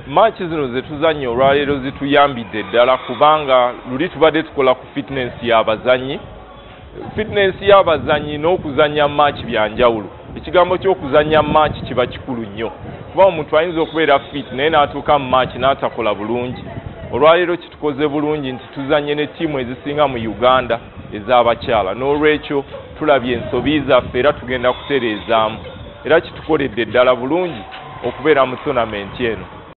match zino zetuzanye olwaleero zituyambidde ddala kubanga luli tubadde tukola ku fitness y'abazanyi. Fitness y'abazanyi n'okuzanya match byanjawulo. Ekigambo ky'okuzanya match kiba kikulu nnyo. Kuba omuntu ayinza okubeera fit naye n'atuuka mu match n'atakola bulungi. Olwaleero kitukoze bulungi nti tuzanye ne ttiimu ezisinga mu Uganda ez'abakyala. N'olwekyo tulabye ensobi zaffe era tugenda kutereezaamu. Era kitukoledde ddala bulungi okubeera mu tournament eno.